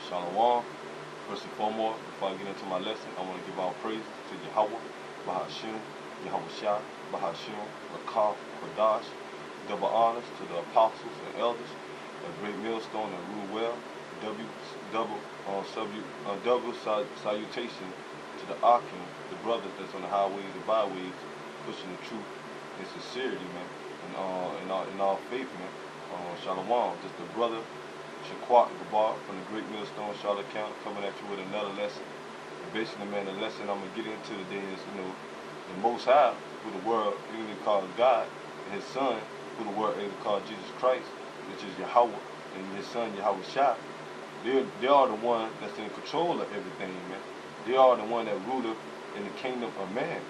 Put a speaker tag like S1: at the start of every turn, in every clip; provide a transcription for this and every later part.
S1: Shalom. First and foremost, before I get into my lesson, I want to give all praise to Yahweh, Bahashim, Yahweh Shah, Bahashim, Rakah, Kodash. Double honors to the apostles and elders, a great millstone that rule well. Double salutation to the Akim, the brothers that's on the highways and byways, pushing the truth and sincerity, man, and all faith, man. Shalom, just the brother Shaquat Gabar from the great millstone, Charlotte County, coming at you with another lesson. And basically, man, the lesson I'm gonna get into today is, the Most High, who the world usually calls God, and His Son, who the world usually calls Jesus Christ, which is Yahweh, and His Son Yahweh Shah. They are the one that's in control of everything, man. They are the one that ruleth in the kingdom of man,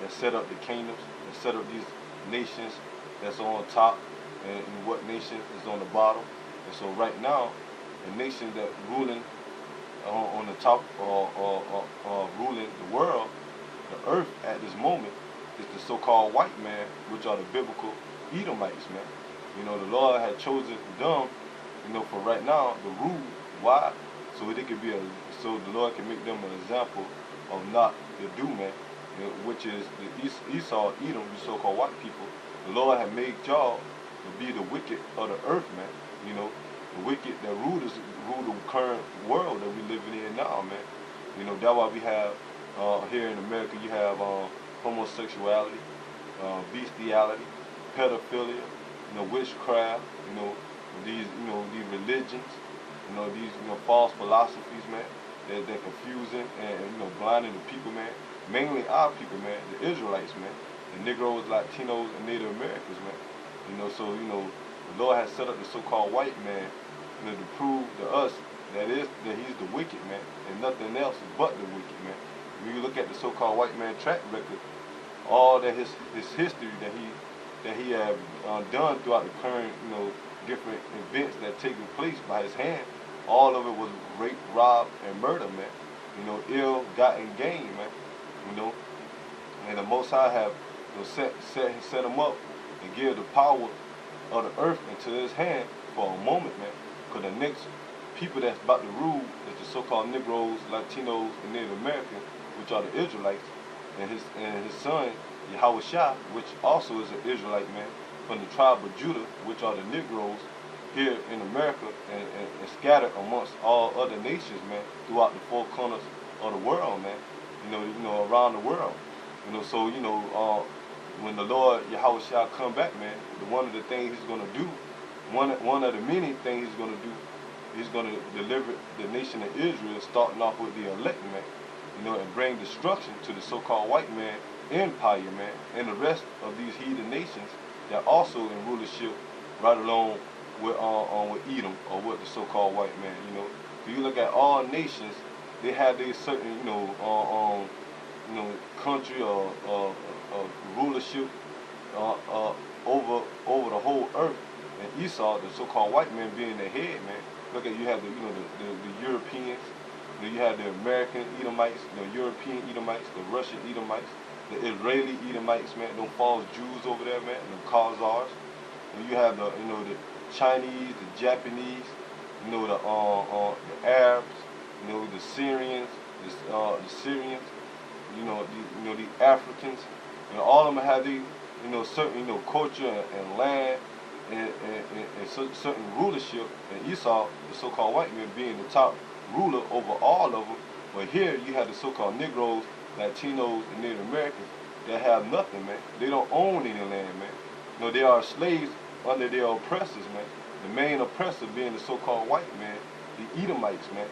S1: that set up the kingdoms, that set up these nations that's on top, and what nation is on the bottom. And so right now, the nation that ruling on the top or ruling the world, the earth at this moment, is the so-called white man, which are the biblical Edomites, man. The Lord had chosen them, for right now, to rule. Why? So they could so the Lord can make them an example of not to do, man. Which is the Esau, Edom, the so-called white people. The Lord had made y'all to be the wicked of the earth, man. The wicked that rule the current world that we living in now, man. That's why we have here in America, you have homosexuality, bestiality, pedophilia, witchcraft, these religions, these false philosophies, man. They're confusing and blinding the people, man. Mainly our people, man, the Israelites, man, the Negroes, Latinos, and Native Americans, man. So the Lord has set up the so-called white man, to prove to us that he's the wicked, man, and nothing else but the wicked, man. When you look at the so-called white man track record, all that his history that he have done throughout the current, different events that taken place by his hand, all of it was rape, rob, and murder, man. Ill-gotten gain, man. And the Most High have set him up and give the power of the earth into his hand for a moment, man. Because the next people that's about to rule is the so-called Negroes, Latinos, and Native Americans, which are the Israelites, and his son Yahweh Shah, which also is an Israelite, man, from the tribe of Judah, which are the Negroes here in America and scattered amongst all other nations, man, throughout the four corners of the world, man. Around the world. So when the Lord Yahweh Shah come back, man, one of the things he's gonna do, one of the many things he's gonna do, he's gonna deliver the nation of Israel, starting off with the elect, man, and bring destruction to the so-called white man empire, man, and the rest of these heathen nations that also in rulership right along with Edom, or with the so-called white man. If you look at all nations, they have their certain, country or rulership over the whole earth. And Esau, the so-called white man, being the head, man. Look at, you have the Europeans, you have the American Edomites, the European Edomites, the Russian Edomites, the Israeli Edomites, man. Them false Jews over there, man, and the Khazars. And you have the Chinese, the Japanese, the Arabs, the Syrians, the Africans, all of them have these, certain, culture and land and certain rulership. And Esau, the so-called white man, being the top ruler over all of them. But here you have the so-called Negroes, Latinos, and Native Americans that have nothing, man. They don't own any land, man. They are slaves under their oppressors, man. The main oppressor being the so-called white man, the Edomites, man.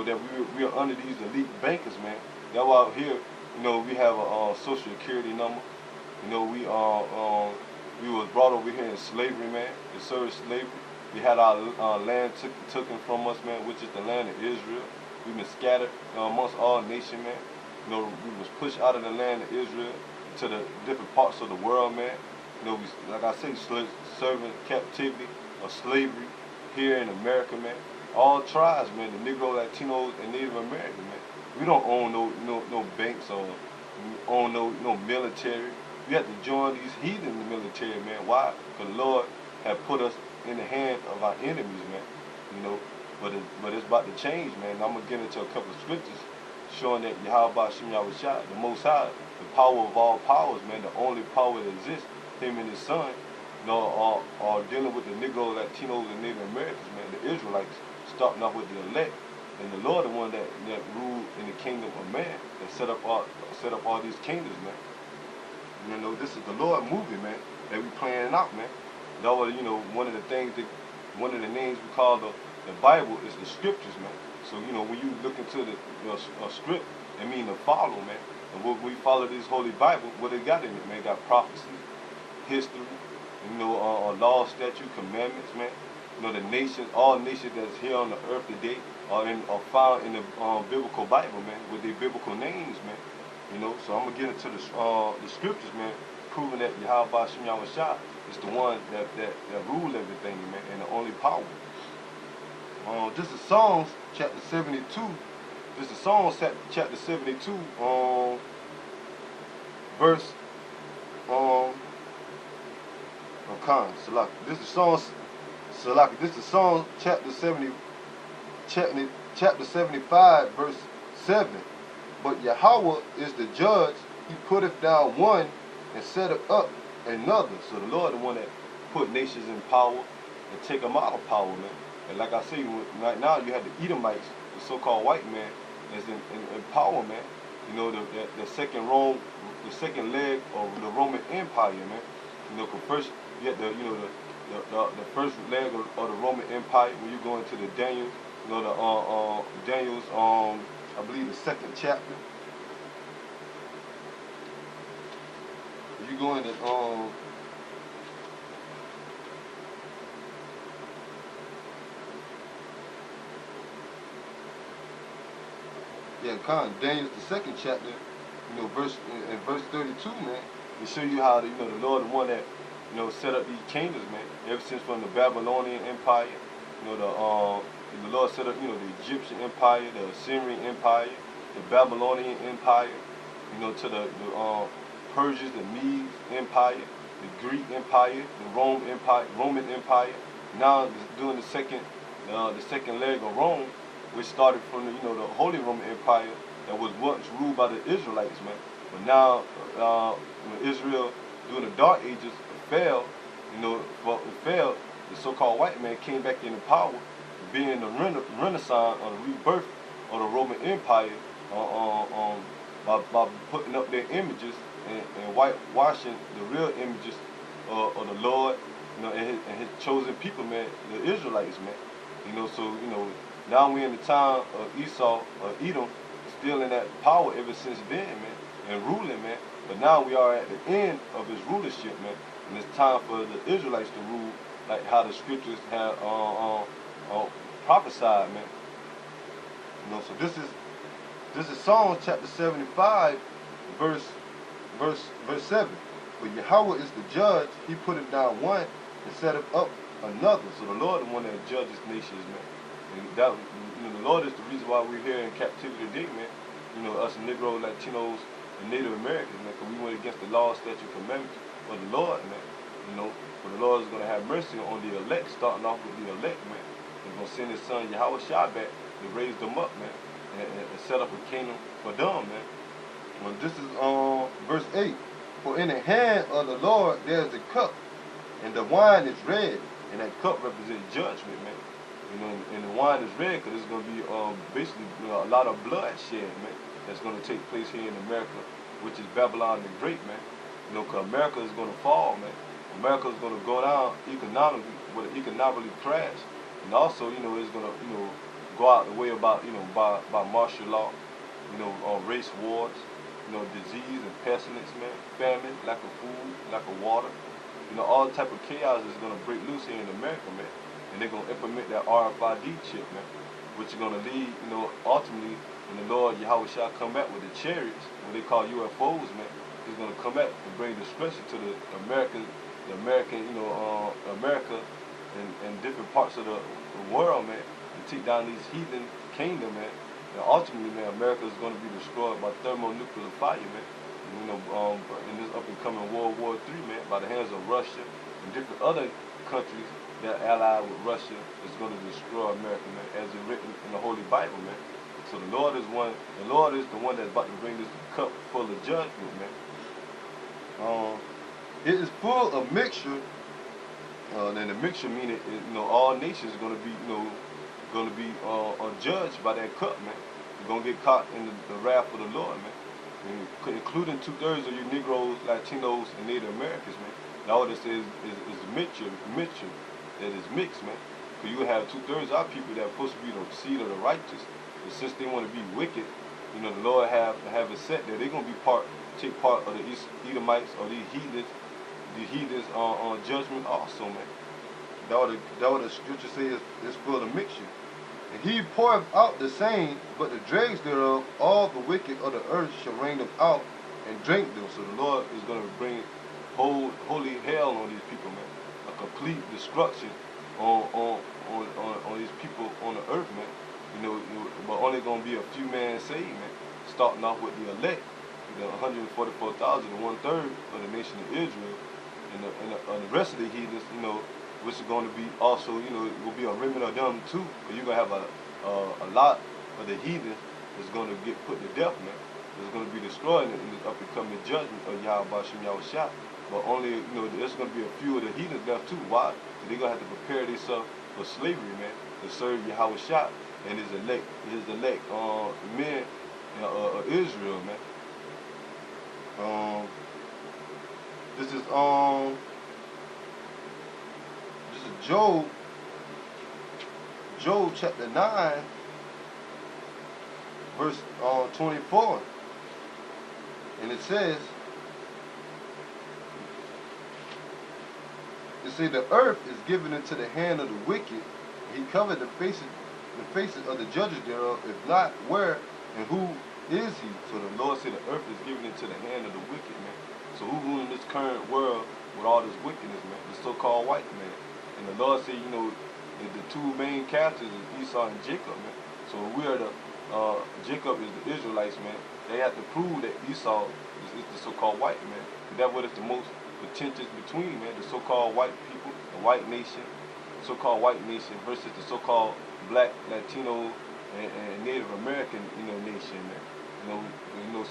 S1: That we are under these elite bankers, man. That's why here, we have a social security number. We was brought over here in slavery, man, to serve slavery. We had our land taken from us, man, which is the land of Israel. We've been scattered amongst all nations, man. We was pushed out of the land of Israel to the different parts of the world, man. We, like I say, serving captivity or slavery here in America, man. All tribes, man, the Negro, Latinos, and Native Americans, man. We don't own no banks or own no military. We have to join these heathen in the military, man. Why? Because the Lord had put us in the hand of our enemies, man. but it's about to change, man. And I'm gonna get into a couple of scriptures showing that Yahweh Shem Yahushua, the Most High, the power of all powers, man, the only power that exists, him and his son, you know, are dealing with the Negro, Latinos, and Native Americans, man, the Israelites, starting off with the elect, and the Lord, the one that ruled in the kingdom of man, that set up all these kingdoms, man. You know, this is the Lord movie, man, that we playing out, man. That was, you know, one of the names we call the Bible is the scriptures, man. So, you know, when you look into a script, it means to follow, man. And when we follow this Holy Bible, what it got in it, man? It got prophecy, history, you know, law, statute, commandments, man. You know, the nations, all nations that's here on the earth today are found in the biblical Bible, man, with their biblical names, man. You know, so I'm gonna get into the scriptures, man, proving that Yahweh Shem Yahushua is the one that rule everything, man, and the only power. This is Psalms chapter 72. This is Psalms chapter 72, verse This is Psalms This is Psalms chapter 75, verse 7. But Yahweh is the judge; he putteth down one and setteth up another. So the Lord, the one that put nations in power and take them out of power, man. And like I say, right now you have the Edomites, the so-called white man, that's in power, man. You know, the second leg of the Roman Empire, man. You know, 'cause first you had the first leg of the Roman Empire when you go into the Daniel, you know, Daniel's I believe the second chapter. If you go into Daniel's the second chapter, you know, verse 32, man. To show you how the Lord, the one that set up these kingdoms, man. Ever since from the Babylonian Empire, the Lord set up the Egyptian Empire, the Assyrian Empire, the Babylonian Empire, to the Persians, the Medes Empire, the Greek Empire, the Roman Empire. Now doing the second leg of Rome, which started from the Holy Roman Empire that was once ruled by the Israelites, man. But now Israel during the Dark Ages fell, the so-called white man came back into power, being the renaissance or the rebirth of the Roman Empire by putting up their images and whitewashing the real images of the Lord, and his chosen people, man, the Israelites, man. So now we're in the time of Esau or Edom, still in that power ever since then, man, and ruling, man. But now we are at the end of his rulership, man, and it's time for the Israelites to rule, like how the scriptures have prophesied, man. So this is Psalms chapter 75, verse 7. But Yahweh is the judge; he putteth down one and setteth up another. So the Lord, the one that judges nations, man. And that, the Lord is the reason why we're here in captivity today, man. Us Negro, Latinos, and Native Americans, man, because we went against the law, statute, commandments of the Lord, man. But the Lord is going to have mercy on the elect, starting off with the elect, man. He's going to send his son Yahweh Shai back to raise them up, man, and set up a kingdom for them, man. Well, this is verse 8. For in the hand of the Lord there is a cup, and the wine is red, and that cup represents judgment, man. And the wine is red because it's going to be basically a lot of bloodshed, man, that's going to take place here in America, which is Babylon the Great, man. Because America is going to fall, man. America is going to go down economically, with an economically crash, and also, it's going to, go out the way about, by martial law, race wars, disease and pestilence, man, famine, lack of food, lack of water, all type of chaos is going to break loose here in America, man. And they're going to implement that RFID chip, man, which is going to lead, ultimately, when the Lord Yahweh shall come back with the chariots, what they call UFOs, man. He's going to come back and bring destruction to the America and different parts of the world, man, and take down these heathen kingdom, man. And ultimately, man, America is going to be destroyed by thermonuclear fire, man. In this up and coming World War III, man, by the hands of Russia and different other countries they're allied with Russia, is going to destroy America, man, as it's written in the Holy Bible, man. So the Lord is the one that's about to bring this cup full of judgment, man. It is full of mixture. And the mixture meaning, all nations are going to be, judged by that cup, man. You're going to get caught in the wrath of the Lord, man. Including 2/3 of you Negroes, Latinos, and Native Americans, man. Now what it says is mixture, that is mixed, man. Because you have 2/3 of our people that are supposed to be the seed of the righteous. But since they want to be wicked, the Lord have it set that they're going to take part of the Edomites or these heathens on judgment also, man. That what the scripture says is full of mixture. And he poureth out the same, but the dregs thereof, all the wicked of the earth shall rain them out and drink them. So the Lord is going to bring holy hell on these people, man. A complete destruction on these people on the earth, man. But only going to be a few men saved, man. Starting off with the elect, the 144,000, the 1/3 of the nation of Israel, and the rest of the heathens, which is going to be also, it will be a remnant of them too. But you're going to have a lot of the heathens that's going to get put to death, man. It's going to be destroyed in the up and coming judgment of Yahweh Shem Yahushua. But only, there's going to be a few of the heathens left too. Why? So they're going to have to prepare themselves for slavery, man, to serve Yahushua and his elect men of Israel, man. This is Job chapter 9, verse 24, and it says, the earth is given into the hand of the wicked. He covered the faces of the judges thereof. If not, where and who is he? So the Lord said the earth is given into the hand of the wicked, man. So who ruling this current world with all this wickedness, man? The so-called white man. And the Lord said, the two main captains is Esau and Jacob, man. So we are Jacob is the Israelites, man. They have to prove that Esau is the so-called white man. That's what is the most contentious between, man. The so-called white people, the white nation, so-called white nation versus the so-called black, Latino, and Native American, nation, man.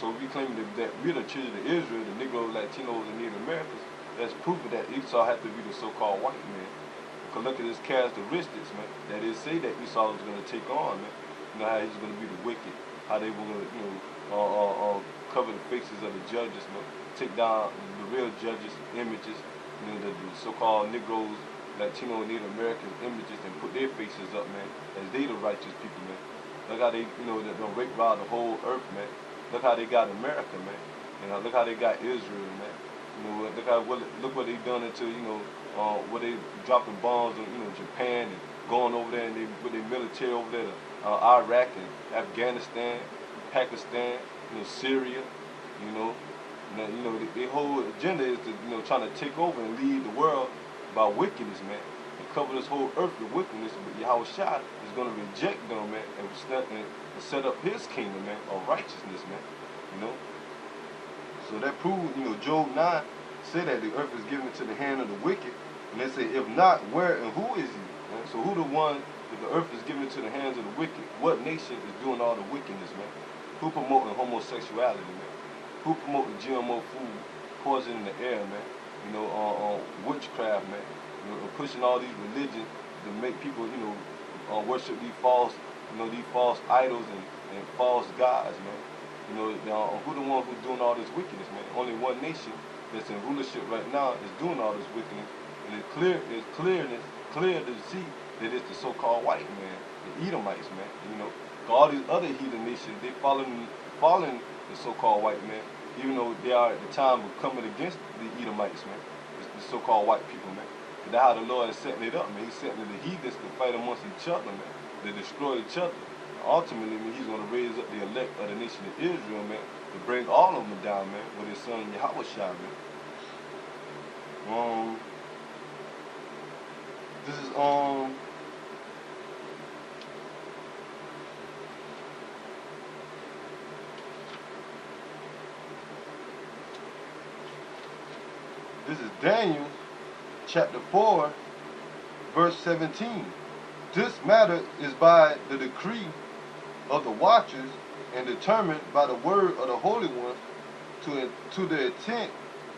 S1: So we claim that we're the children of Israel, the Negroes, Latinos, and Native Americans. That's proof that Esau had to be the so-called white man. Because look at his characteristics, man. That is, say that Esau was going to take on, man. How he's going to be the wicked, how they were going to, cover the faces of the judges, man. Take down the real judges' images, the so-called Negroes, Latino, and Native American images, and put their faces up, man, as they the righteous people, man. Look how they, they rape round the whole earth, man. Look how they got America, man. Look how they got Israel, man. Look what they done into, where they dropping bombs on, Japan and going over there and with their military over there to Iraq and Afghanistan, Pakistan, Syria, their whole agenda is to, trying to take over and lead the world by wickedness, man. And cover this whole earth with wickedness, but Yahushua is going to reject them, man, and set up his kingdom, man, of righteousness, man. So that proved, Job 9 said that the earth is given into the hand of the wicked, and they say, if not, where and who is he? Man? So who the one that the earth is given into the hands of the wicked? What nation is doing all the wickedness, man? Who promoting homosexuality, man? Who promoting GMO food, poison in the air, man? On witchcraft, man. Pushing all these religions to make people, worship these false, these false idols and false gods, man. Who the one who's doing all this wickedness, man? Only one nation that's in rulership right now is doing all this wickedness, and it's clear to see that it's the so-called white man, the Edomites, man. All these other heathen nations, they following the so-called white man, even though they are at the time of coming against the Edomites, man. The so-called white people, man. And that's how the Lord is setting it up, man. He's setting the heathens to fight amongst each other, man. To destroy each other. Ultimately, man, he's going to raise up the elect of the nation of Israel, man, to bring all of them down, man, with his son Yahushua, man. This is Daniel chapter 4, verse 17. This matter is by the decree of the watchers and determined by the word of the Holy Ones to the intent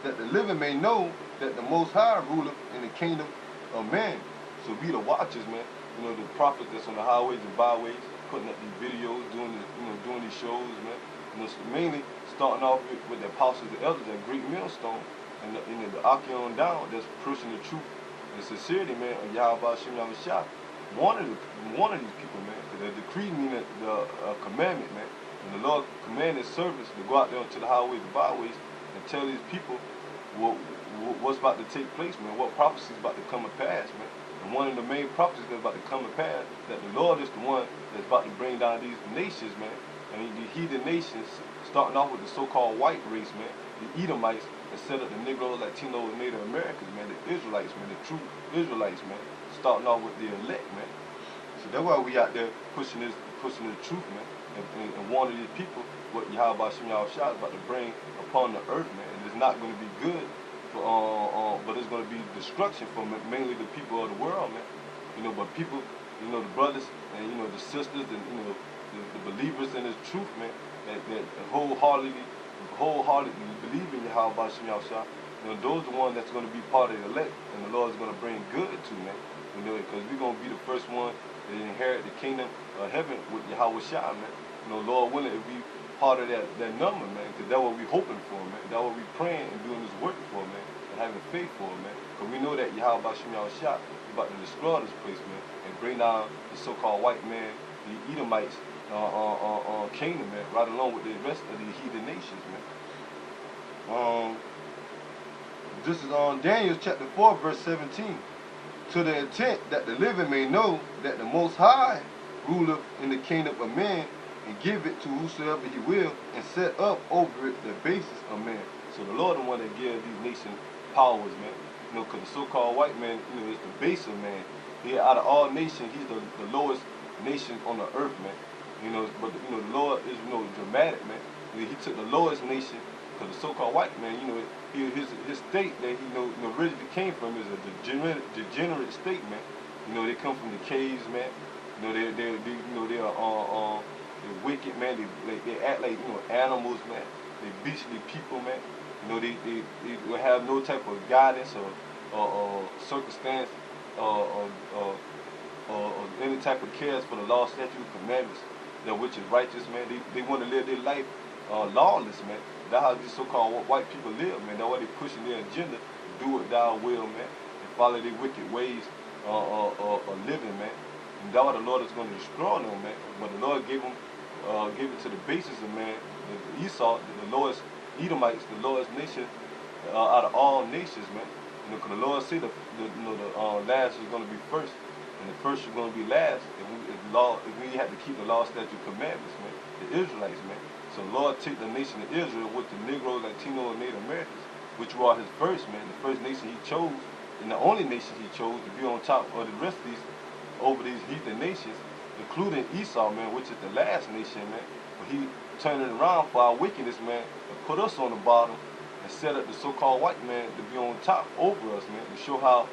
S1: that the living may know that the Most High ruleth in the kingdom of man. So be the watchers, man. You know, the prophets that's on the highways and byways, putting up these videos, doing these shows, man. You know, mainly starting off with the apostles and elders at Great Millstone and the Achion down that's pushing the truth and sincerity, man, of Yahweh Shem Yahushua. One of these people, man, because the decree means the commandment, man. And the Lord commanded his servants to go out there to the highways and byways and tell these people what's about to take place, man, what prophecy is about to come to pass, man. And one of the main prophecies that's about to come to pass, that the Lord is the one that's about to bring down these nations, man. And the heathen nations, starting off with the so-called white race, man, the Edomites, that set up the Negroes, Latinos, and Native Americans, man, the Israelites, man, the true Israelites, man, starting off with the elect, man. So that's why we out there pushing the truth, man, and warning these people what Yahweh Shem Yahushua is about to bring upon the earth, man. And it's not going to be good, but it's going to be destruction for mainly the people of the world, man. You know, but people, you know, the brothers and, you know, the sisters and, you know, the believers in this truth, man, that wholeheartedly believe in Yahweh Shem Yahushua, you know, those are the ones that's going to be part of the elect, and the Lord is going to bring good to, man. You know, because we're going to be the first one to inherit the kingdom of heaven with Yahweh Shah, man. You know, Lord willing, if we part of that number, man, because that's what we're hoping for, man. That's what we're praying and doing this work for, man, and having faith for, man. Because we know that Yahweh Shem Yahushua is about to destroy this place, man, and bring down the so-called white man, the Edomites, kingdom, man, right along with the rest of the heathen nations, man. This is on Daniel chapter 4, verse 17. To the intent that the living may know that the Most High ruleth in the kingdom of men, and give it to whosoever he will, and set up over it the basis of man. So the Lord is the one that gives these nations powers, man. You know, because the so-called white man, you know, is the base of man. He, out of all nations, he's the lowest nation on the earth, man. You know, but you know, the Lord is, you know, dramatic, man. He took the lowest nation, because the so-called white man, you know, his state that he, you know, originally came from is a degenerate state, man. You know, they come from the caves, man. You know, they're wicked, man. They act like, you know, animals, man. They beastly people, man. You know, they have no type of guidance or circumstance or any type of cares for the law, statutes, commandments, that which is righteous, man. They want to live their life lawless, man. That's how these so-called white people live, man. That's why they pushing their agenda, do what thou will, man, and follow their wicked ways of living, man. And that's why the Lord is going to destroy them, man. But the Lord gave it to the basis of man, the Esau, the lowest Edomites, the lowest nation out of all nations, man. You know, because the Lord said the last is going to be first, and the first is going to be last. If we have to keep the law, statute, commandments, man, the Israelites, man. So the Lord take the nation of Israel with the Negroes, Latinos, and Native Americans, which were his first, man, the first nation he chose, and the only nation he chose to be on top of the rest of these, over these heathen nations, including Esau, man, which is the last nation, man. But he turned it around for our wickedness, man, and put us on the bottom and set up the so-called white man to be on top over us, man, to show how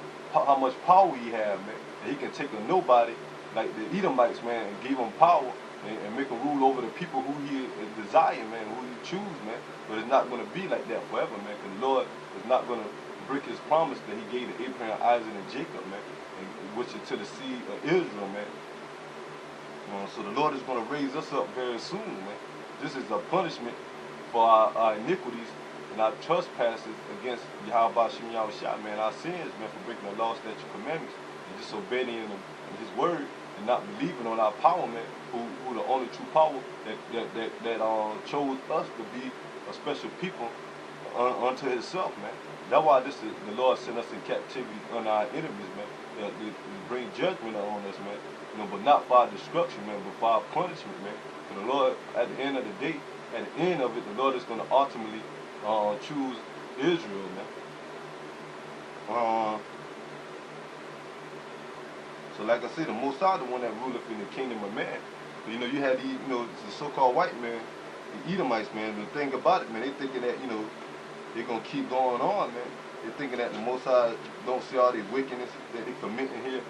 S1: much power he have, man. That he can take a nobody like the Edomites, man, and give him power and make him rule over the people who he desire, man, who he choose, man. But it's not going to be like that forever, man, because the Lord is not going to break his promise that he gave to Abraham, Isaac, and Jacob, man, and which is to the seed of Israel, man. So the Lord is going to raise us up very soon, man. This is a punishment for our iniquities and our trespasses against Yahweh Shem Yahushua, man, our sins, man, for breaking the law, statute, commandments, and disobeying in his word, and not believing on our power, man, who the only true power that chose us to be a special people unto himself, man. That's why the Lord sent us in captivity on our enemies, man, to bring judgment on us, man. You know, but not for our destruction, man, but for our punishment, man. For the Lord, at the end of the day, at the end of it, the Lord is going to ultimately choose Israel, man. So like I said, the Most High, the one that ruleth in the kingdom of man. But, you know, you had the, you know, the so-called white man, the Edomites, man. The thing about it, man, they thinking that, you know, they're going to keep going on, man. They're thinking that the Most High don't see all the wickedness that they committing here,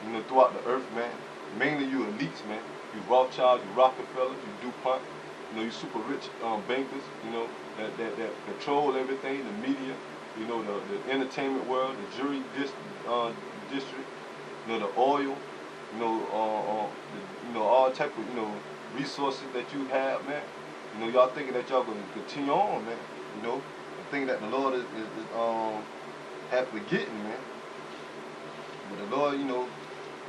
S1: you know, throughout the earth, man. Mainly you elites, man. You Rothschild, you Rockefeller, you DuPont, you know, you super rich bankers, you know, that control everything, the media, you know, the entertainment world, the jury district, you know, the oil, you know, all type of, you know, resources that you have, man. You know, y'all thinking that y'all gonna continue on, man. You know, and thinking that the Lord is have forgetting, man. But the Lord, you know,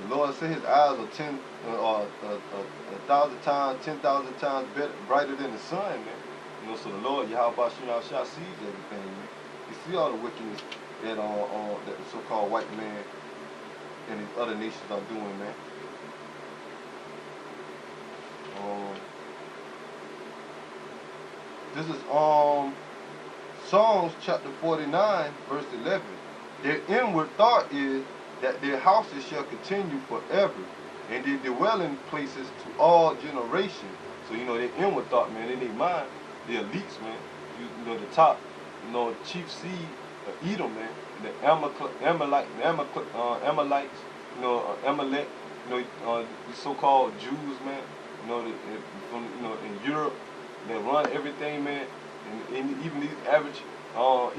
S1: the Lord said His eyes are 1,000 times, 10,000 times better, brighter than the sun, man. You know, so the Lord, Yahweh Shah sees everything, man. You see all the wickedness that that the so-called white man and these other nations are doing, man. This is Psalms chapter 49, verse 11. Their inward thought is that their houses shall continue forever, and their dwelling places to all generations. So, you know, their inward thought, man, in their mind, the elites, man, you know, the top, you know, chief seed of Edom, man, the Amalekites, you know, Amalek, you know, the so-called Jews, man, you know, from, you know, in Europe, that run everything, man, and even these average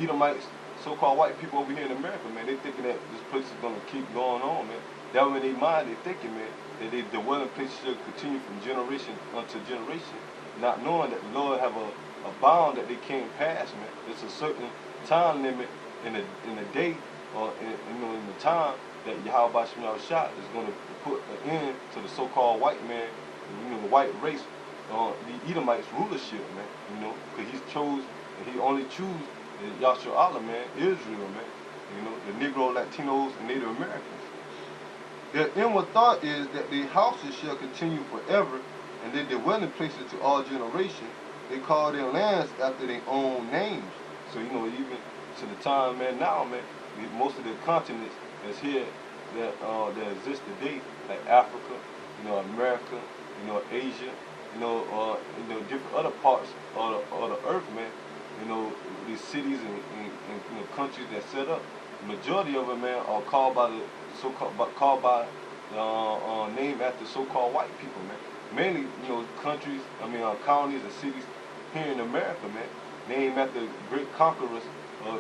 S1: Edomites, so-called white people over here in America, man, they thinking that this place is gonna keep going on, man. That way in their mind, they thinking, man, that they dwelling places should continue from generation unto generation, not knowing that the Lord have a bound that they can't pass, man. It's a certain time limit in the day, or you know, in the time that Yahweh Shah is gonna put an end to the so-called white man, you know, the white race. The Edomites rulership, man, you know, because he only choose Yahshua Allah, man, Israel, man, you know, the Negro, Latinos, and Native Americans. Their inward thought is that their houses shall continue forever, and their dwelling places to all generations. They call their lands after their own names. So, you know, even to the time, man, now, man, most of the continents that's here that exist today, like Africa, you know, America, you know, Asia, you know, different other parts of the earth, man. You know, these cities and you know, countries that set up, the majority of them, man, are called by the name after so-called white people, man. Mainly, you know, countries, counties and cities here in America, man, named after great conquerors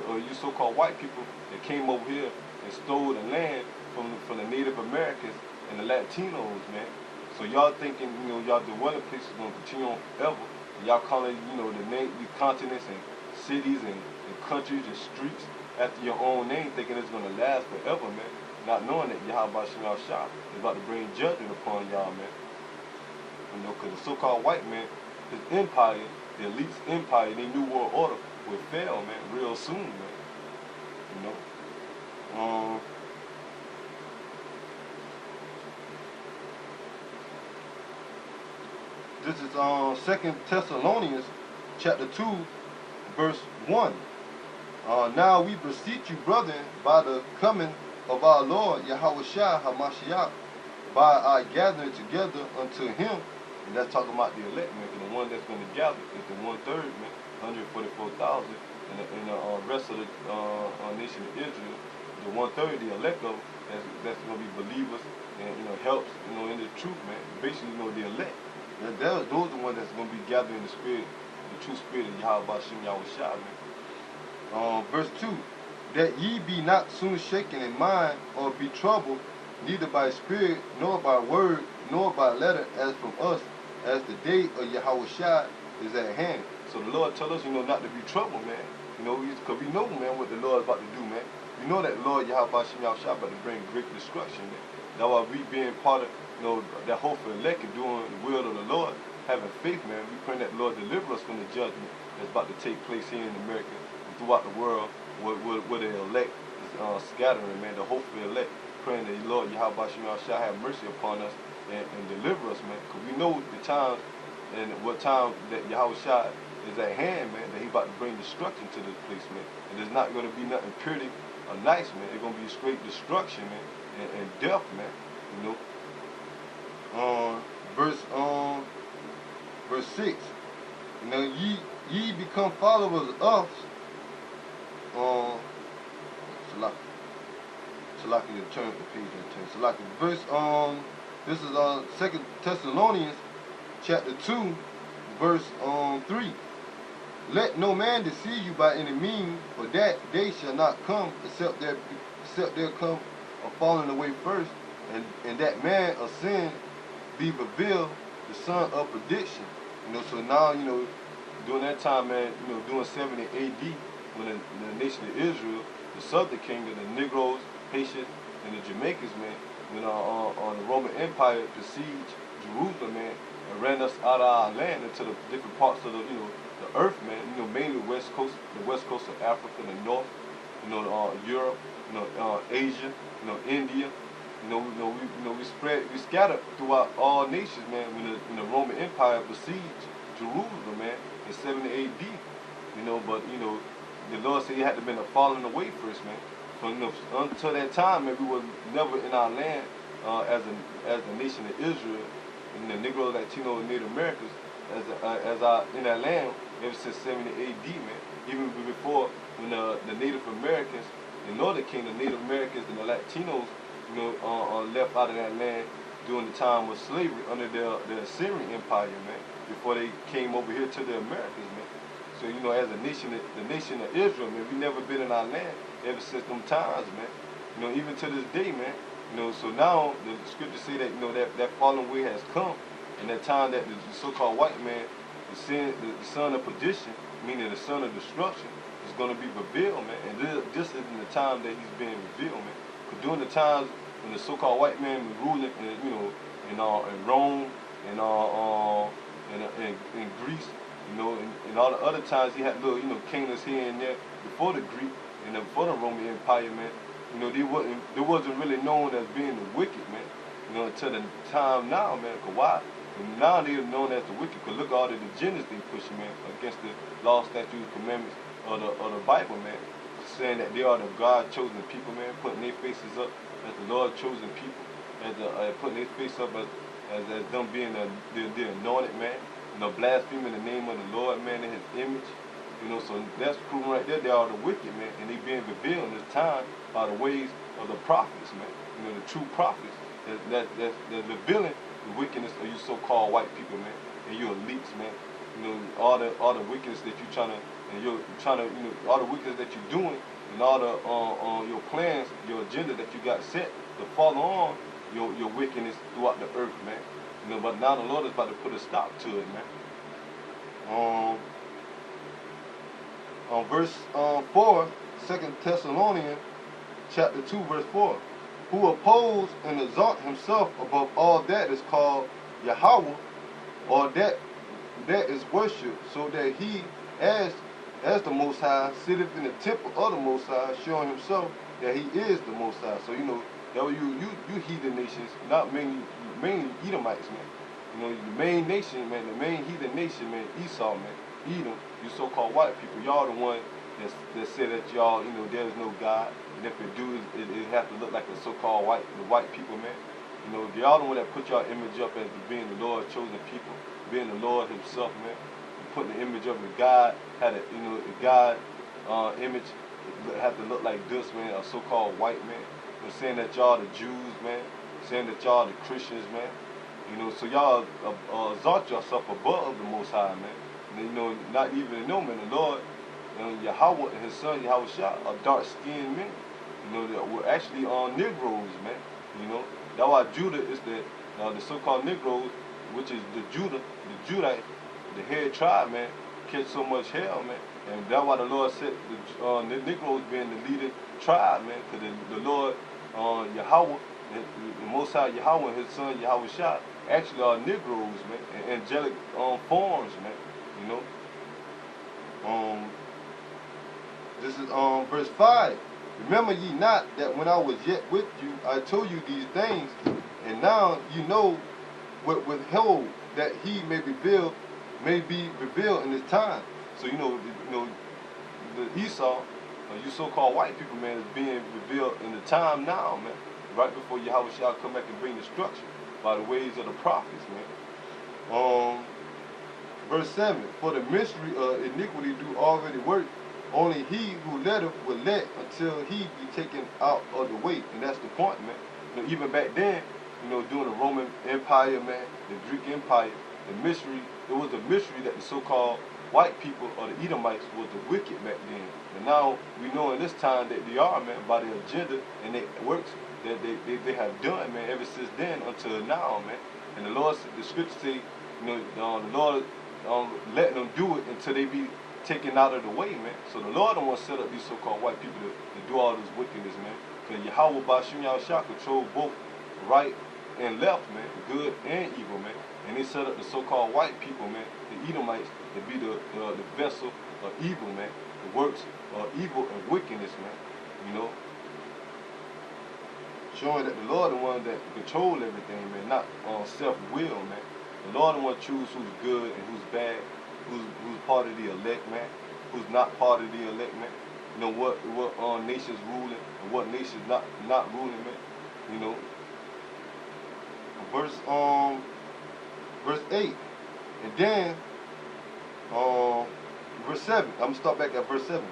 S1: or you so-called white people that came over here and stole the land from the Native Americans and the Latinos, man. So y'all thinking, you know, y'all dwelling places gonna continue on forever. Y'all calling, you know, these continents and cities and countries and streets after your own name, thinking it's gonna last forever, man. Not knowing that Yahweh Shah is about to bring judgment upon y'all, man. You know, because the so-called white man, his empire, the elite's empire, their new world order will fail, man, real soon, man. You know. This is 2 Thessalonians chapter 2, verse 1. Now we beseech you, brethren, by the coming of our Lord Yahweh Shah HaMashiach, by our gathering together unto him. And that's talking about the elect, man, because the one that's going to gather is the 1/3, man, 144,000, and the rest of the nation of Israel, the 1/3, the elect of, that's going to be believers and, you know, helps, you know, in the truth, man. Basically, you know, the elect. Those are the ones that's going to be gathering the spirit, the true spirit of Yahweh Shah, man. Verse 2, that ye be not soon shaken in mind or be troubled, neither by spirit, nor by word, nor by letter, as from us, as the day of Yahweh Shah is at hand. So the Lord tell us, you know, not to be troubled, man. You know, because we know, man, what the Lord is about to do, man. We know that Lord Yahweh Shah about to bring great destruction, man. That's why we being part of, you know, that hope for elect and doing the will of the Lord, having faith, man. We pray that the Lord deliver us from the judgment that's about to take place here in America and throughout the world where the elect is scattering, man. The hope for the elect, praying that the Lord Yahweh shall have mercy upon us and deliver us, man. Because we know the time and what time that Yahweh Shah is at hand, man, that he about to bring destruction to this place, man. And there's not going to be nothing pretty or nice, man. It's going to be straight destruction, man, and death, man, you know. Verse 6, you know, ye become followers of us, Salaki, the turn the page and 10. Salaki, verse, this is 2 Thessalonians chapter 2, verse 3. Let no man deceive you by any means, for that day shall not come except there come a falling away first, and that man of sin be revealed, the son of perdition. So now, during that time, man, during 70 AD, when the nation of Israel, the southern kingdom, the Negroes, Haitians, and the Jamaicans, man, when the Roman Empire besieged Jerusalem, man, and ran us out of our land into the different parts of the earth, man, mainly the west coast of Africa, the north, Europe, Asia, India. We scattered throughout all nations, man, when the Roman Empire besieged Jerusalem, man, in 70 AD. But the Lord said he had to been a falling away first, man. So until that time, man, we were never in our land as a nation of Israel, and the Negro, Latino, and Native Americans in that land ever since 70 AD, man. Even before, when the Native Americans, the Northern Kingdom, Native Americans and the Latinos, left out of that land during the time of slavery under the Assyrian Empire, man, before they came over here to the Americas, man. So, as a nation, the nation of Israel, man, we never been in our land ever since them times, man. Even to this day, man. So now the scriptures say that that fallen way has come, and that time that the so-called white man, the son of perdition, meaning the son of destruction, is going to be revealed, man. And this isn't the time that he's being revealed, man. Because during the times when the so-called white man was ruling, in Rome, in Greece, and all the other times he had little, kingdoms here and there before the Greek and before the Roman Empire, man. They wasn't really known as being the wicked, man. Until the time now, man. Cause why? And now they're known as the wicked. Cause look at all the agendas they pushing, man, against the law, statutes, commandments of the Bible, man. Saying that they are the God-chosen people, man. Putting their faces up as the Lord-chosen people, as putting their face up as them being the anointed, man. Blaspheming the name of the Lord, man, in His image. So that's proven right there. They are the wicked, man, and they being revealed in this time by the ways of the prophets, man. The true prophets that's revealing the wickedness of you so-called white people, man, and your elites, man. All the wickedness that you're trying to, and you're trying to, all the wickedness that you're doing, and all the your plans, your agenda that you got set to follow on your wickedness throughout the earth, man. But now the Lord is about to put a stop to it, man. On verse 4, 2 Thessalonians chapter 2, verse 4, who oppose and exalt himself above all that is called Yahweh, or that is worshipped, so that he, as the Most High, sitteth in the temple of the Most High, showing himself that he is the Most High. So, that you heathen nations, not mainly Edomites, man. The main nation, man, the main heathen nation, man, Esau, man, Edom, you so-called white people, y'all the one that said that y'all, there's no God, and if it do, it have to look like the so-called white people, man. Y'all the one that put y'all image up as being the Lord's chosen people, being the Lord Himself, man. Putting the image of the God, had a, the God image have to look like this, man, a so-called white man. Saying that y'all the Jews, man. Saying that y'all the Christians, man. So y'all exalt yourself above the Most High, man. Not even know, man. The Lord, Yahweh and His Son Yahweh are dark-skinned men. That we're actually Negroes, man. That's why Judah is the so-called Negroes, which is the Judite, the head tribe, man, catch so much hell, man. And that's why the Lord said the Negroes being the leading tribe, man, because the Lord, Yahweh, the Most High Yahweh and His Son Yahweh actually are Negroes, man, and angelic forms, man. This is verse 5. Remember ye not that when I was yet with you, I told you these things, and now you know what withhold that He may be revealed in this time. So the Esau, you so-called white people, man, is being revealed in the time now, man. Right before Yahweh shall come back and bring destruction by the ways of the prophets, man. Verse 7, for the mystery of iniquity do already work, only he who letteth will let until he be taken out of the way. And that's the point, man. You know, even back then, you know, during the Roman Empire, man, the Greek Empire, the mystery, it was a mystery that the so-called white people or the Edomites was the wicked back then. And now we know in this time that they are, man, by their agenda and their works that they have done, man, ever since then until now, man. And the Lord, the scripture say, you know, the Lord letting them do it until they be taken out of the way, man. So the Lord don't want to set up these so-called white people to do all this wickedness, man. Because Yahweh Bashim Yahushua control both right and left, man, good and evil, man. And they set up the so-called white people, man, the Edomites, to be the vessel of evil, man. The works of evil and wickedness, man. You know, showing that the Lord the one that control everything, man, not self-will, man. The Lord the one choose who's good and who's bad, who's part of the elect, man, who's not part of the elect, man. You know what nations ruling and what nations not ruling, man. You know. Verse 8, and then verse 7. I'm gonna start back at verse 7.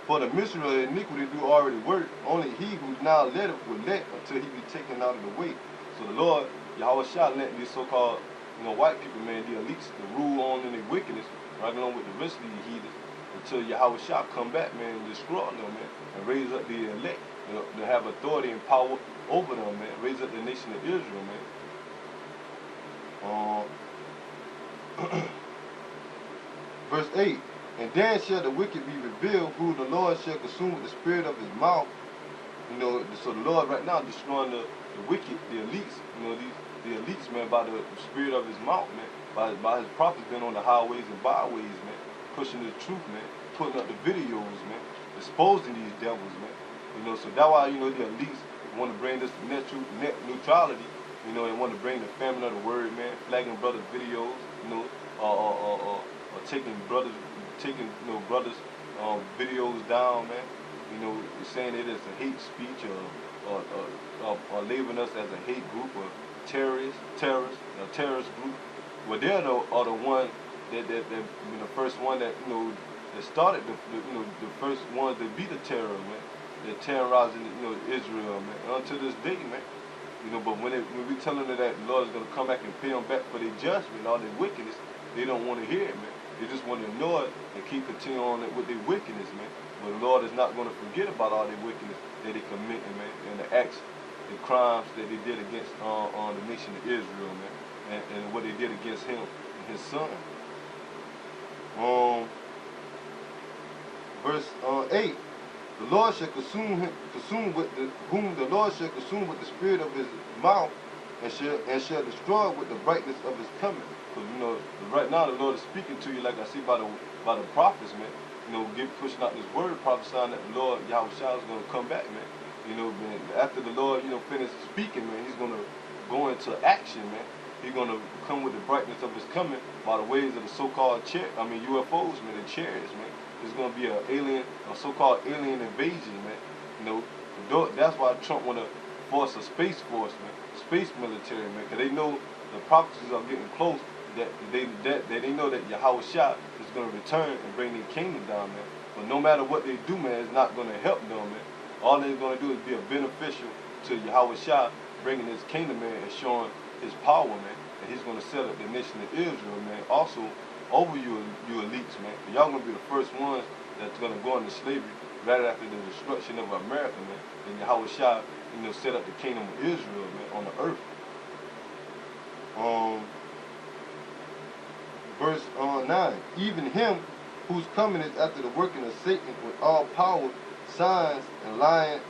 S1: For the mystery of iniquity do already work. Only he who now letteth will let until he be taken out of the way. So the Lord, Yahweh shall let these so-called, you know, white people, man, the elites, to rule on in their wickedness, right along with the rest of the heathens, until Yahweh shall come back, man, and destroy them, man, and raise up the elect, you know, to have authority and power over them, man. Raise up the nation of Israel, man. Verse 8. And then shall the wicked be revealed, who the Lord shall consume with the spirit of his mouth. You know, so the Lord right now destroying the wicked, the elites, you know, the elites, man, by the spirit of his mouth, man, by his prophets being on the highways and byways, man, pushing the truth, man, putting up the videos, man, exposing these devils, man. You know, so that's why, you know, the elites want to bring this net neutrality, you know, and want to bring the family of the word, man, flagging brothers' videos, you know, or taking brothers' videos down, man. You know, saying it as a hate speech or labeling us as a hate group or terrorist group. Well, they're the one that you know, the first one that, you know, that started the first ones that be the terror, man. They're terrorizing, you know, Israel, man, until this day, man. You know, but when we telling them that the Lord is going to come back and pay them back for their judgment, all their wickedness, they don't want to hear it, man. They just want to ignore it and keep continuing on with their wickedness, man. But the Lord is not going to forget about all their wickedness that they committed, man, and the acts, the crimes that they did against the nation of Israel, man, and what they did against him and his son. Verse 8. The Lord shall consume whom the Lord shall consume with the spirit of his mouth, and shall destroy with the brightness of his coming. Because, you know, right now the Lord is speaking to you, like I see by the prophets, man. You know, pushing out this word, prophesying that the Lord Yahweh Shah is going to come back, man. You know, man, after the Lord, you know, finished speaking, man, he's going to go into action, man. He's going to come with the brightness of his coming by the ways of the so-called UFOs, man, the chariots, man. There's going to be a so-called alien invasion, man. You know, that's why Trump want to force a space force, man, space military, man, because they know the prophecies are getting close. That they know that Yahweh Shah is going to return and bring their kingdom down, man. But no matter what they do, man, it's not going to help them, man. All they're going to do is be a beneficial to Yahweh Shah bringing his kingdom, man, and showing his power, man. And he's going to set up the nation of Israel, man, also over you elites, man. Y'all going to be the first ones that's going to go into slavery right after the destruction of America, man. And Yahweh Shah, you know, set up the kingdom of Israel, man, on the earth. Verse 9, even him whose coming is after the working of Satan with all power, signs, and lying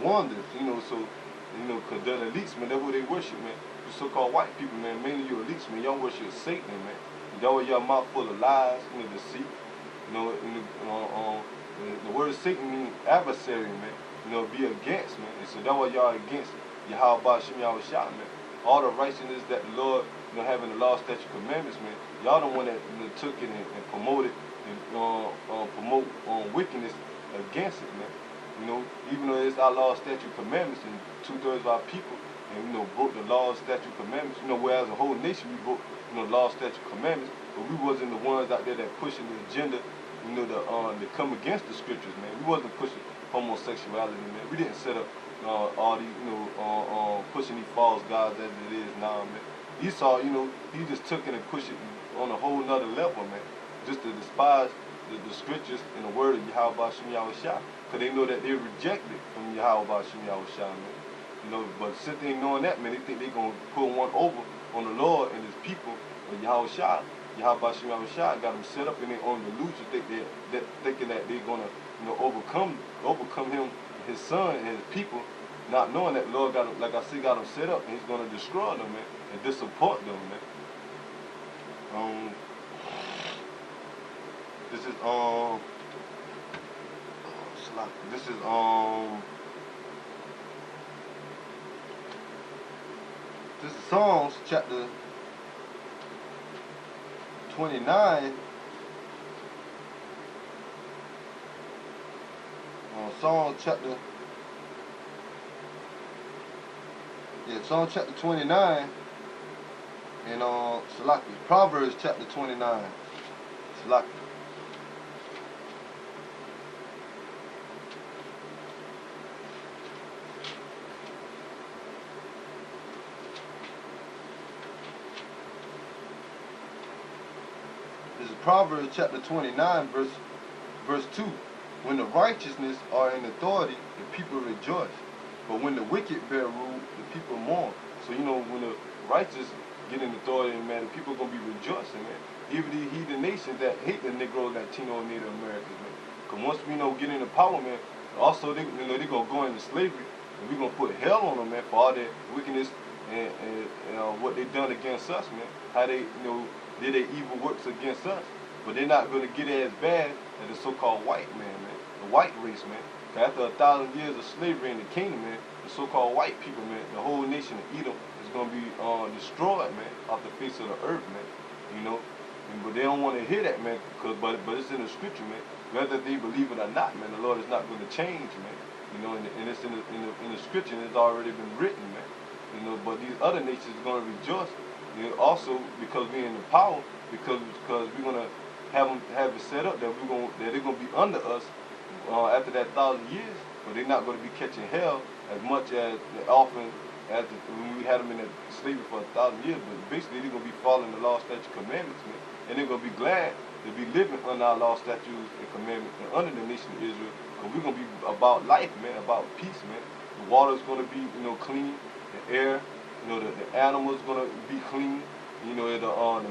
S1: wonders. You know, so, you know, because the elites, man, that's who they worship, man. The so-called white people, man, mainly you elites, man, y'all worship Satan, man. Y'all your mouth full of lies, you know, deceit. You know, the word Satan means adversary, man. You know, be against, man. And so that's why y'all against Yahweh Bashim Yahweh Shah, man. All the righteousness that the Lord, you know, having the law, statute, commandments, man. Y'all the one that, you know, took it and promoted and promote wickedness against it, man. You know, even though it's our law, statute, commandments, and 2/3 of our people, and, you know, broke the law, statute, commandments. You know, whereas a whole nation we broke, you know, law, statute, commandments, but we wasn't the ones out there that pushing the agenda, you to come against the scriptures, man. We wasn't pushing homosexuality, man. We didn't set up all these, pushing these false gods as it is now, man. Esau, he just took it and pushed it on a whole nother level, man. Just to despise the scriptures and the word of Yahweh Ba'Shem Yahushua, because they know that they're rejected from Yahweh Ba'Shem Yahushua, man. But since they knowing that, man, they think they're going to pull one over on the Lord and his people, and Yahushua. Yahweh Ba'Shem Yahushua got them set up in their own delusion, thinking that they're going to, overcome him, his son, and his people, not knowing that the Lord got them, like I said, got them set up, and he's going to destroy them, man, and disappoint them, man. This is Psalms chapter 29. Psalm chapter 29, and Salaki. Proverbs chapter 29. Salaki. This is Proverbs chapter 29, verse 2. When the righteousness are in authority, the people rejoice. But when the wicked bear rule, the people mourn. So, when the righteous get in authority, man, the people are going to be rejoicing, man. Even the heathen nations that hate the Negro, Latino, and Native Americans, man. Because once we get into power, man, also they're going to go into slavery. And we're going to put hell on them, man, for all their wickedness and what they done against us, man. How they, did their evil works against us. But they're not going to get it as bad as the so-called white man, the white race, man. After 1,000 years of slavery in the kingdom, man, the so-called white people, man, the whole nation of Edom is going to be destroyed, man, off the face of the earth, man, but they don't want to hear that, man, but it's in the scripture, man. Whether they believe it or not, man, the Lord is not going to change, man, and it's in the scripture, and it's already been written, man, but these other nations are going to rejoice, also because we're in the power, because we're going to have it set up that they're going to be under us after that 1,000 years, but they're not going to be catching hell as much as often as when we had them in that slavery for 1,000 years. But basically, they're going to be following the law, statutes, commandments, man, and they're going to be glad to be living under our law, statutes, and commandments and under the nation of Israel, because we're going to be about life, man, about peace, man. The water's going to be, clean, the air, the animals going to be clean. The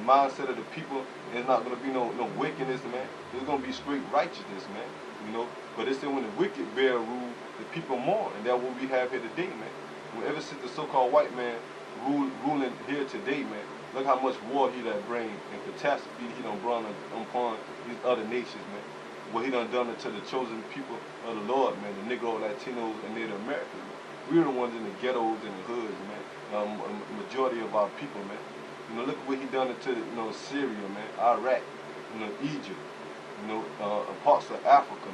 S1: mindset of the people, there's not going to be no wickedness, man. There's going to be straight righteousness, man. But it's when the wicked bear rule, the people mourn, and that's what we have here today, man. Ever since the so-called white man ruling here today, man, look how much war he done bring and catastrophe he done brought upon these other nations, man. What he done to the chosen people of the Lord, man, the Negro, Latinos, and Native Americans, man. We're the ones in the ghettos and the hoods, man. Majority of our people, man. Look at what he done to Syria, man, Iraq, Egypt, parts of Africa,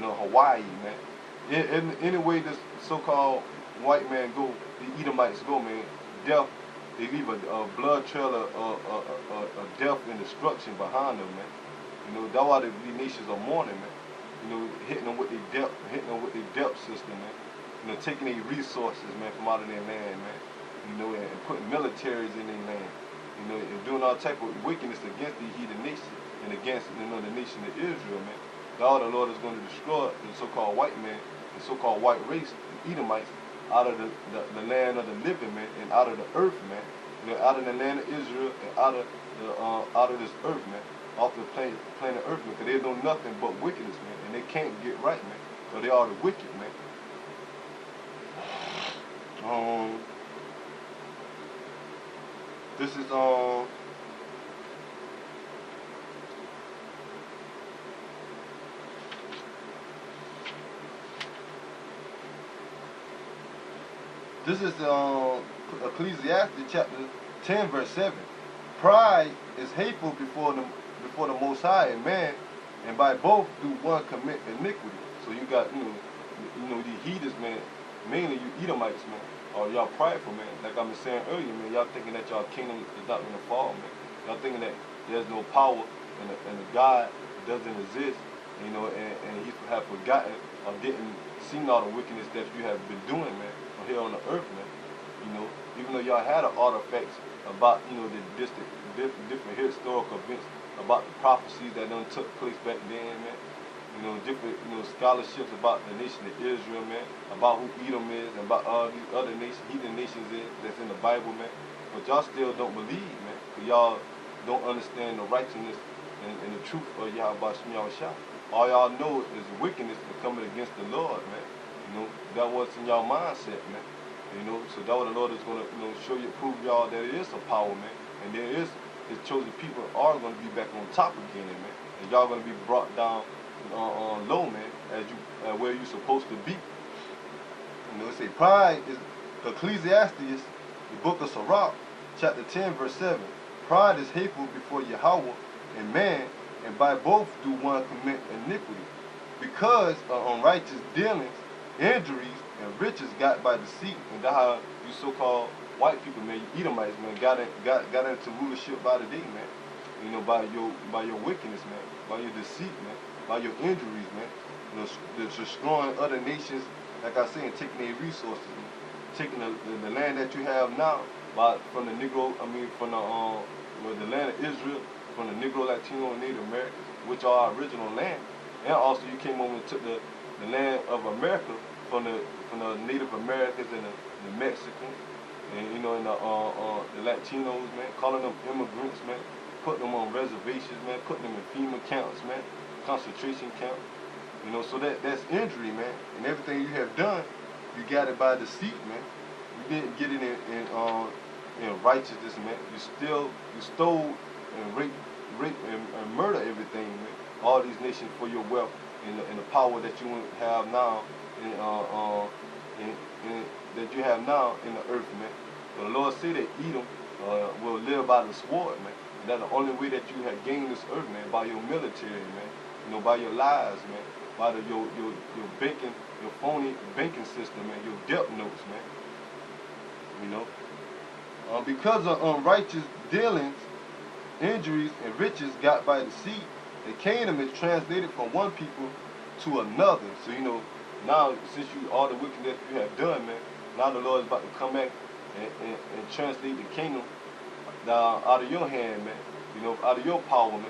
S1: man, Hawaii, man. Any way this so-called white man go, the Edomites go, man, death, they leave a blood trail of death and destruction behind them, man. That's why these nations are mourning, man. Hitting them with their debt system, man. Taking their resources, man, from out of their land, man. And putting militaries in their land, and doing all type of wickedness against the heathen nation and against, the nation of Israel, man. All the Lord is going to destroy the so-called white man, the so-called white race, the Edomites, out of the land of the living, man, and out of the earth, man. Out of the land of Israel and out of this earth, man, off the planet Earth, man, because they know nothing but wickedness, man, and they can't get right, man. So they are the wicked, man. This is Ecclesiastes chapter 10, verse 7. Pride is hateful before the Most High and man, and by both do one commit iniquity. So you got these heathens, man, mainly you Edomites, man. Or y'all prideful, man. Like I was saying earlier, man, y'all thinking that y'all kingdom is not going to fall, man. Y'all thinking that there's no power in a God doesn't exist, you know, and he have forgotten or didn't see all the wickedness that you have been doing, man, here on the earth, man. You know, even though y'all had artifacts about, you know, the different historical events, about the prophecies that done took place back then, man. You know, different, you know, scholarships about the nation of Israel, man, about who Edom is, and about all these other nations, heathen nations that's in the Bible, man. But y'all still don't believe, man, because y'all don't understand the righteousness and the truth of Yahweh Shah. All y'all know is the wickedness and coming against the Lord, man. You know, that was in y'all mindset, man. You know, so that what the Lord is going to, you know, show you, prove y'all that it is a power, man. And there is, his chosen people are going to be back on top again, man. And y'all going to be brought down low, man, as you where you supposed to be. You know, it say pride is Ecclesiastes, the book of Sirach, chapter 10, verse 7. Pride is hateful before Yahweh and man, and by both do one commit iniquity. Because of unrighteous dealings, injuries, and riches got by deceit, and that's how you so-called white people, man, you Edomites, man, got into rulership by the day, man. You know, by your wickedness, man, by your deceit, man, by your injuries, man. You know, destroying other nations, like I say, and taking their resources, man. Taking the land that you have now, from the Negro, from the land of Israel, from the Negro, Latino, and Native Americans, which are our original land. And also you came over and took the land of America from the Native Americans and the Mexicans, and you know, and the Latinos, man, calling them immigrants, man, putting them on reservations, man, putting them in FEMA camps, man, concentration camps. You know, so that's injury, man. And everything you have done, you got it by deceit, man. You didn't get it in righteousness, man. You stole and rape and murder everything, man. All these nations for your wealth and the power that you have now, that you have now in the earth, man. But the Lord say that Edom will live by the sword, man. And that's the only way that you have gained this earth, man, by your military, man. You know, by your lies, man. By your banking, your phony banking system, man. Your debt notes, man. You know, because of unrighteous dealings, injuries, and riches got by deceit, the kingdom is translated from one people to another. So, you know, now, since all the wickedness you have done, man, now the Lord is about to come back and translate the kingdom out of your hand, man. You know, out of your power, man.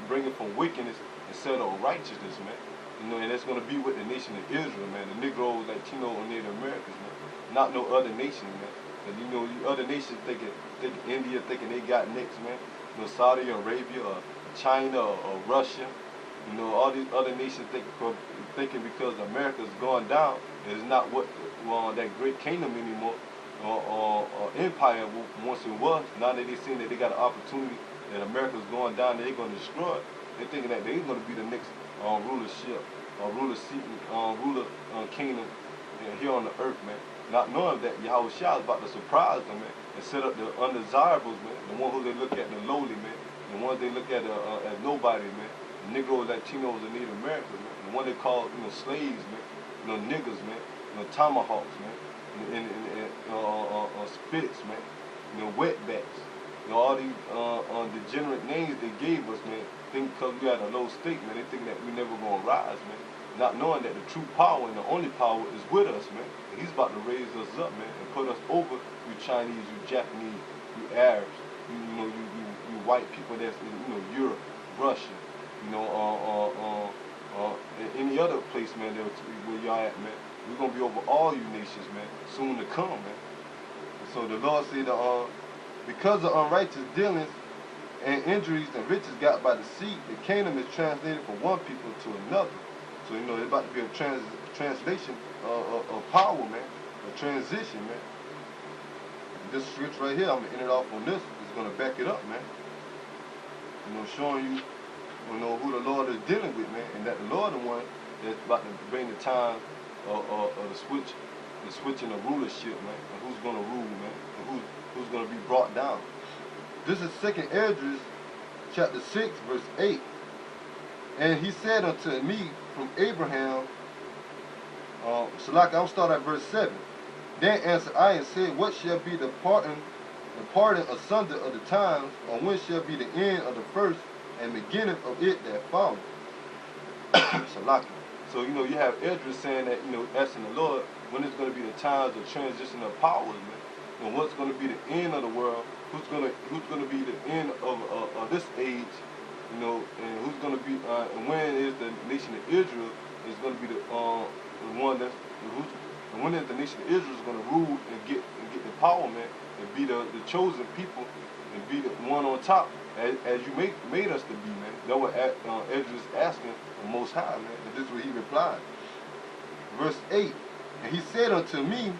S1: Bring it from wickedness and set on righteousness, man. You know, and that's going to be with the nation of Israel, man. The Negroes, Latino, and Native Americans, man. Not no other nation, man. Because, you know, the other nations thinking India, thinking they got next, man. You know, Saudi Arabia or China or Russia. You know, all these other nations thinking because America's going down, it's not what that great kingdom anymore or empire once it was. Now that they seen that they got an opportunity that America's going down, they're going to destroy it. They're thinking that they're going to be the next rulership or ruler kingdom here on the earth, man. Not knowing that Yahweh Shah is about to surprise them, man, and set up the undesirables, man. The ones who they look at the lowly, man. The ones they look at as nobody, man. The Negroes, Latinos, and Native Americans, man. The one they call, you know, slaves, man. You know, niggas, man. You know, tomahawks, man. And spits, man. You know, wetbacks. You know, all these degenerate names they gave us, man. Think because we had a low state, man. They think that we never gonna rise, man. Not knowing that the true power and the only power is with us, man. And he's about to raise us up, man, and put us over you Chinese, you Japanese, you Arabs, you know, you white people that's in, you know, Europe, Russia, you know, any other place, man, where y'all at, man. We're gonna be over all you nations, man, soon to come, man. And so the Lord said, because of unrighteous dealings and injuries and riches got by deceit, the kingdom is translated from one people to another. So, you know, it's about to be a translation of power, man. A transition, man. This switch right here, I'm going to end it off on this. It's going to back it up, man. You know, showing you, you know, who the Lord is dealing with, man. And that the Lord is the one that's about to bring the time of the switching of rulership, man. And who's going to rule, man. And who's going to be brought down. This is 2nd Esdras, chapter 6, verse 8. And he said unto me from Abraham, Shalak, I'll start at verse 7. Then answered I and said, what shall be the parting asunder of the times, or when shall be the end of the first and beginning of it that followed. Salaki. So, you have Edris saying that, asking the Lord, when is going to be the times of transition of powers, man? And what's going to be the end of the world? Who's going to be the end of this age? And who's going to be, and when is the nation of Israel is going to be the one that's, and when is the nation of Israel is going to rule and get the power, man, and be the chosen people and be the one on top, as you made us to be, man. That's what Ezra's asking the Most High, man. And this is what he replied. Verse 8, and he said unto me,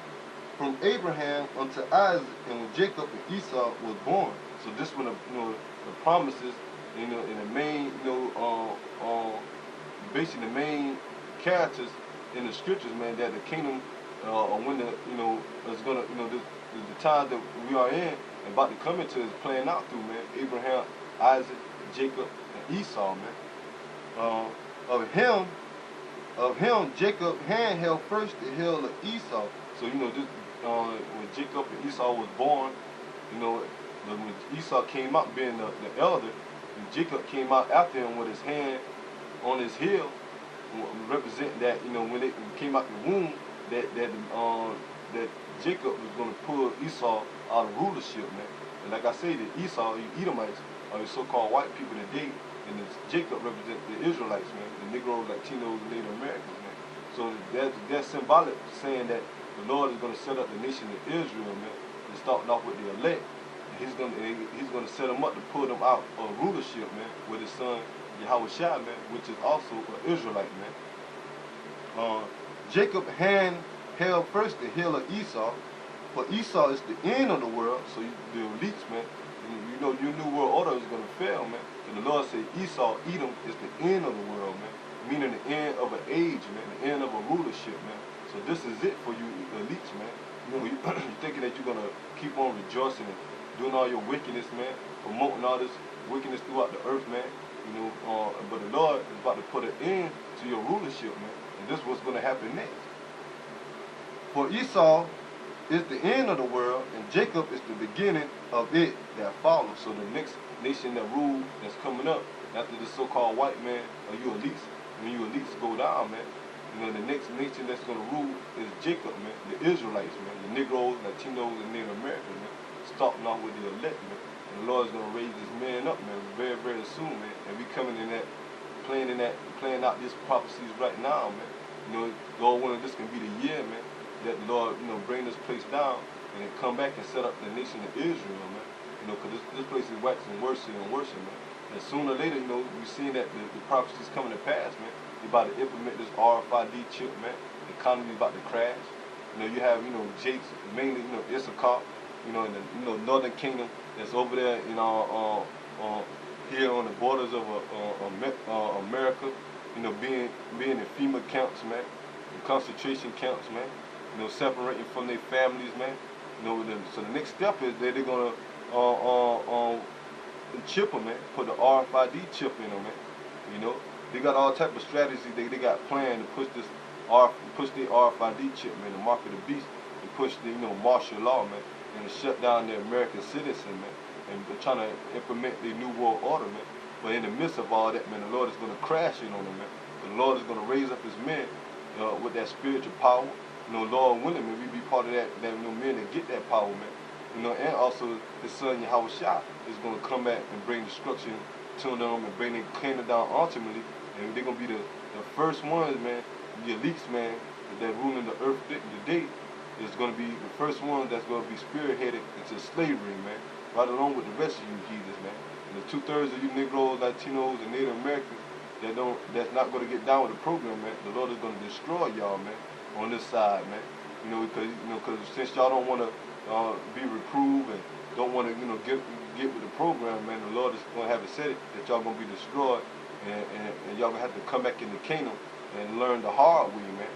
S1: from Abraham unto Isaac, and when Jacob and Esau was born. So this one, the promises, and the main, basically the main characters in the scriptures, man, that the kingdom, when is gonna, the time that we are in and about to come into is playing out through, man. Abraham, Isaac, Jacob, and Esau, man. Of him, Jacob hand held first the hill of Esau. So this, when Jacob and Esau was born, when Esau came out being the elder, and Jacob came out after him with his hand on his heel, representing that when they came out the womb, that Jacob was going to pull Esau out of rulership, man. And like I say, the Esau, the Edomites, are the so-called white people today, and Jacob represents the Israelites, man, the Negroes, Latinos, and Native Americans, man. So that's symbolic, saying that the Lord is going to set up the nation of Israel, man, and starting off with the elect. And he's going to set them up to pull them out of rulership, man, with his son Yahweh Shai, man, which is also an Israelite, man. Jacob hand held first the hill of Esau, but Esau is the end of the world, so the elites, man, your new world order is going to fail, man. And the Lord said Esau, Edom, is the end of the world, man, meaning the end of an age, man, the end of a rulership, man. So this is it for you elites, man. You're thinking that you're going to keep on rejoicing and doing all your wickedness, man, promoting all this wickedness throughout the earth, man. But the Lord is about to put an end to your rulership, man. And this is what's going to happen next. For Esau is the end of the world, and Jacob is the beginning of it that follows. So the next nation that rule that's coming up after the so-called white man or you elites, when you elites go down, man, the next nation that's going to rule is Jacob, man, the Israelites, man, the Negroes, Latinos, and Native Americans, man, starting off with the elect, man. And the Lord is going to raise this man up, man, very, very soon, man. And we coming in that, playing out these prophecies right now, man. Lord willing, this can be the year, man, that the Lord, bring this place down and then come back and set up the nation of Israel, man. Because this place is waxing worse and worse, man. And sooner or later, we've seen that the prophecies coming to pass, man. They're about to implement this RFID chip, man. The economy is about to crash. You have, Jake's, mainly, Issachar, in the northern kingdom that's over there, here on the borders of America, being in FEMA camps, man, the concentration camps, man, separating from their families, man. So the next step is that they're gonna chip them, man, put the RFID chip in them, man. They got all type of strategies they got planned to push this push the RFID chip, man, the mark of the beast, and push the martial law, man, and to shut down the American citizen, man, and they're trying to implement the new world order, man. But in the midst of all that, man, the Lord is going to crash in on them, man. The Lord is going to raise up His men with that spiritual power. Lord willing, man, we be part of that men that get that power, man. And also His Son Yahweh Shai is going to come back and bring destruction to them and bring their kingdom down ultimately, and they're going to be the first ones, man, the elites, man, that ruling the earth today is going to be the first ones that's going to be spearheaded into slavery, man, right along with the rest of you heathens, man. And the 2/3 of you Negroes, Latinos, and Native Americans that's not going to get down with the program, man, the Lord is going to destroy y'all, man, on this side, man. Because since y'all don't want to be reproved and don't want to, get with the program, man, the Lord is going to have it said it that y'all going to be destroyed, and y'all going to have to come back in the kingdom and learn the hard way, man.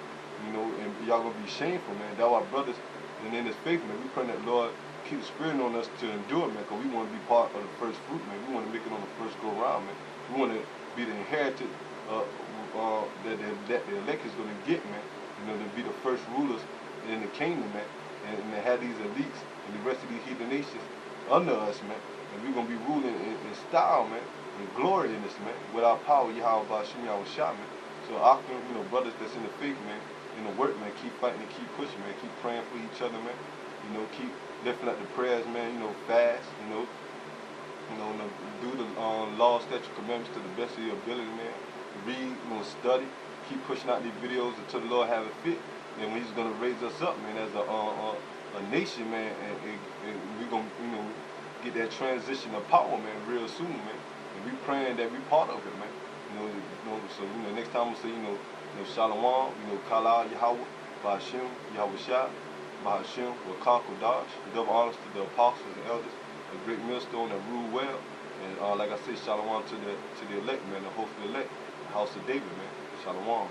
S1: And y'all going to be shameful, man. That's our brothers and in this faith, man. We pray that Lord keep the spirit on us to endure, man, because we want to be part of the first fruit, man. We want to make it on the first go round, man. We want to be the inherited that the elect is going to get, man. To be the first rulers in the kingdom, man. And to have these elites and the rest of these heathen nations under us, man. And we're going to be ruling in style, man. and glory in this, man. Without power, Yahweh Bashim Yahweh Shah, man. So I can, brothers that's in the faith, man, in the work, man, keep fighting and keep pushing, man. Keep praying for each other, man. Keep lifting up the prayers, man. Fast, do the law, statute, commandments to the best of your ability, man. Read, study. Keep pushing out these videos until the Lord have it fit. And when He's gonna raise us up, man, as a nation, man, and we're gonna, get that transition of power, man, real soon, man. And we praying that we part of it, man. So next time we say, Shalom, Kala Yahweh, Ba'ashim, Yahweh Shah, Ba'ashim, Wakak Dash, double honors to the apostles and elders, a great millstone that rule well. And like I said, Shalom to the elect, man, the hopeful elect, the house of David, man. Shalom.